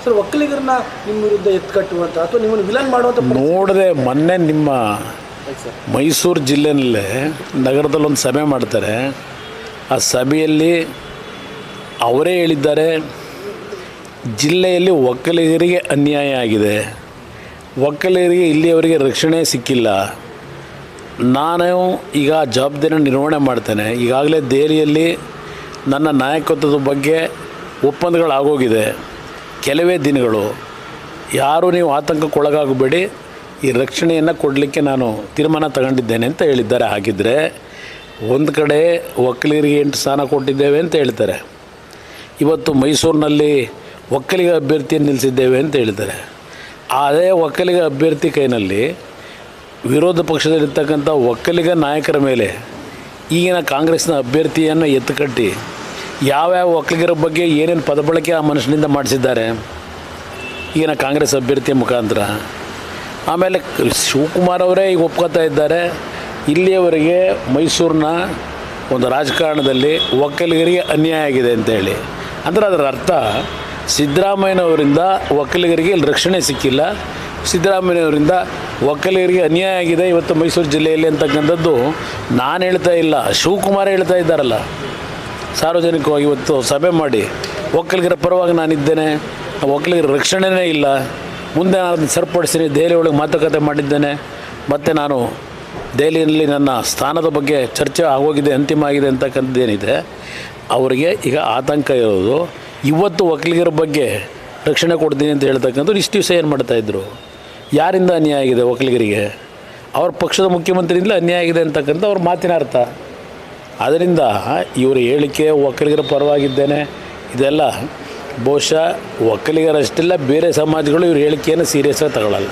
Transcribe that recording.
Sir ಒಕ್ಕಲಿಗರನ್ನ ನಿಮ್ಮ ವಿರುದ್ಧ ಎತ್ಕಟ್ಟುವಂಥ ಅಥವಾ ನಿಮ್ಮನ್ನು ವಿಲನ್ ಮಾಡುವಂಥ ನೋಡಿದೆ ಮೊನ್ನೆ ನಿಮ್ಮ ಮೈಸೂರು ಜಿಲ್ಲೆಯಲ್ಲೇ ನಗರದಲ್ಲೊಂದು ಸಭೆ ಮಾಡ್ತಾರೆ. ಆ ಸಭೆಯಲ್ಲಿ ಅವರೇ ಹೇಳಿದ್ದಾರೆ, ಜಿಲ್ಲೆಯಲ್ಲಿ ಒಕ್ಕಲಿಗರಿಗೆ ಅನ್ಯಾಯ ಆಗಿದೆ, ಒಕ್ಕಲಿಗರಿಗೆ ಇಲ್ಲಿಯವರೆಗೆ ರಕ್ಷಣೆ ಸಿಕ್ಕಿಲ್ಲ. ನಾನು ಈಗ ಜವಾಬ್ದಾರಿನ ನಿರ್ವಹಣೆ ಮಾಡ್ತೇನೆ. ಈಗಾಗಲೇ ದೆಹಲಿಯಲ್ಲಿ ನನ್ನ ನಾಯಕತ್ವದ ಬಗ್ಗೆ ಒಪ್ಪಂದಗಳಾಗೋಗಿದೆ. ಕೆಲವೇ ದಿನಗಳು, ಯಾರೂ ನೀವು ಆತಂಕಕ್ಕೊಳಗಾಗಬೇಡಿ, ಈ ರಕ್ಷಣೆಯನ್ನು ಕೊಡಲಿಕ್ಕೆ ನಾನು ತೀರ್ಮಾನ ತಗೊಂಡಿದ್ದೇನೆ ಅಂತ ಹೇಳಿದ್ದಾರೆ. ಹಾಗಿದ್ದರೆ ಒಂದು ಕಡೆ ಒಕ್ಕಲಿಗರಿಗೆ 8 ಸ್ಥಾನ ಕೊಟ್ಟಿದ್ದೇವೆ ಅಂತ ಹೇಳ್ತಾರೆ, ಇವತ್ತು ಮೈಸೂರಿನಲ್ಲಿ ಒಕ್ಕಲಿಗ ಅಭ್ಯರ್ಥಿಯನ್ನು ನಿಲ್ಲಿಸಿದ್ದೇವೆ ಅಂತ ಹೇಳ್ತಾರೆ. ಅದೇ ಒಕ್ಕಲಿಗ ಅಭ್ಯರ್ಥಿ ಕೈನಲ್ಲಿ ವಿರೋಧ ಪಕ್ಷದಲ್ಲಿರ್ತಕ್ಕಂಥ ಒಕ್ಕಲಿಗ ನಾಯಕರ ಮೇಲೆ ಈಗಿನ ಕಾಂಗ್ರೆಸ್ನ ಅಭ್ಯರ್ಥಿಯನ್ನು ಎತ್ತುಕಟ್ಟಿ ಯಾವ್ಯಾವ ಒಕ್ಕಲಿಗರ ಬಗ್ಗೆ ಏನೇನು ಪದಬಳಕೆ ಆ ಮನುಷ್ಯನಿಂದ ಮಾಡಿಸಿದ್ದಾರೆ ಈಗಿನ ಕಾಂಗ್ರೆಸ್ ಅಭ್ಯರ್ಥಿಯ ಮುಖಾಂತರ. ಆಮೇಲೆ ಶಿವಕುಮಾರ್ ಅವರೇ ಈಗ ಒಪ್ಕೋತಾ ಇದ್ದಾರೆ, ಇಲ್ಲಿಯವರೆಗೆ ಮೈಸೂರಿನ ಒಂದು ರಾಜಕಾರಣದಲ್ಲಿ ಒಕ್ಕಲಿಗರಿಗೆ ಅನ್ಯಾಯ ಆಗಿದೆ ಅಂತೇಳಿ. ಅಂದರೆ ಅದರ ಅರ್ಥ ಸಿದ್ದರಾಮಯ್ಯನವರಿಂದ ಒಕ್ಕಲಿಗರಿಗೆ ಇಲ್ಲಿ ರಕ್ಷಣೆ ಸಿಕ್ಕಿಲ್ಲ, ಸಿದ್ದರಾಮಯ್ಯನವರಿಂದ ಒಕ್ಕಲಿಗರಿಗೆ ಅನ್ಯಾಯ ಆಗಿದೆ ಇವತ್ತು ಮೈಸೂರು ಜಿಲ್ಲೆಯಲ್ಲಿ ಅಂತಕ್ಕಂಥದ್ದು ನಾನು ಹೇಳ್ತಾ ಇಲ್ಲ, ಶಿವಕುಮಾರ್ ಹೇಳ್ತಾ ಇದ್ದಾರಲ್ಲ. ಸಾರ್ವಜನಿಕವಾಗಿ ಇವತ್ತು ಸಭೆ ಮಾಡಿ ಒಕ್ಕಲಿಗರ ಪರವಾಗಿ ನಾನಿದ್ದೇನೆ, ಒಕ್ಕಲಿಗರ ರಕ್ಷಣೆಯೇ ಇಲ್ಲ, ಮುಂದೆ ನಾನು ಅದನ್ನು ಸರಿಪಡಿಸ್ತೀನಿ, ದೆಹಲಿ ಒಳಗೆ ಮಾತುಕತೆ ಮಾಡಿದ್ದೇನೆ, ಮತ್ತು ನಾನು ದೆಹಲಿಯಲ್ಲಿ ನನ್ನ ಸ್ಥಾನದ ಬಗ್ಗೆ ಚರ್ಚೆ ಆಗೋಗಿದೆ, ಅಂತಿಮ ಆಗಿದೆ ಅಂತಕ್ಕಂಥದ್ದೇನಿದೆ, ಅವರಿಗೆ ಈಗ ಆತಂಕ ಇರೋದು. ಇವತ್ತು ಒಕ್ಕಲಿಗರ ಬಗ್ಗೆ ರಕ್ಷಣೆ ಕೊಡ್ತೀನಿ ಅಂತ ಹೇಳ್ತಕ್ಕಂಥದ್ದು ಇಷ್ಟು ದಿವಸ ಏನು ಮಾಡ್ತಾಯಿದ್ರು? ಯಾರಿಂದ ಅನ್ಯಾಯ ಆಗಿದೆ ಒಕ್ಕಲಿಗರಿಗೆ? ಅವ್ರ ಪಕ್ಷದ ಮುಖ್ಯಮಂತ್ರಿಯಿಂದಲೇ ಅನ್ಯಾಯ ಆಗಿದೆ ಅಂತಕ್ಕಂಥ ಅವ್ರ ಮಾತಿನ ಅರ್ಥ. ಅದರಿಂದ ಇವರ ಹೇಳಿಕೆ ಒಕ್ಕಲಿಗರ ಪರವಾಗಿದ್ದೇನೆ ಇದೆಲ್ಲ ಬಹುಶಃ ಒಕ್ಕಲಿಗರಷ್ಟಿಲ್ಲ, ಬೇರೆ ಸಮಾಜಗಳು ಇವ್ರ ಹೇಳಿಕೆಯನ್ನು ಸೀರಿಯಸ್ಸಾಗಿ ತಗೊಳ್ಳಲ್ಲ.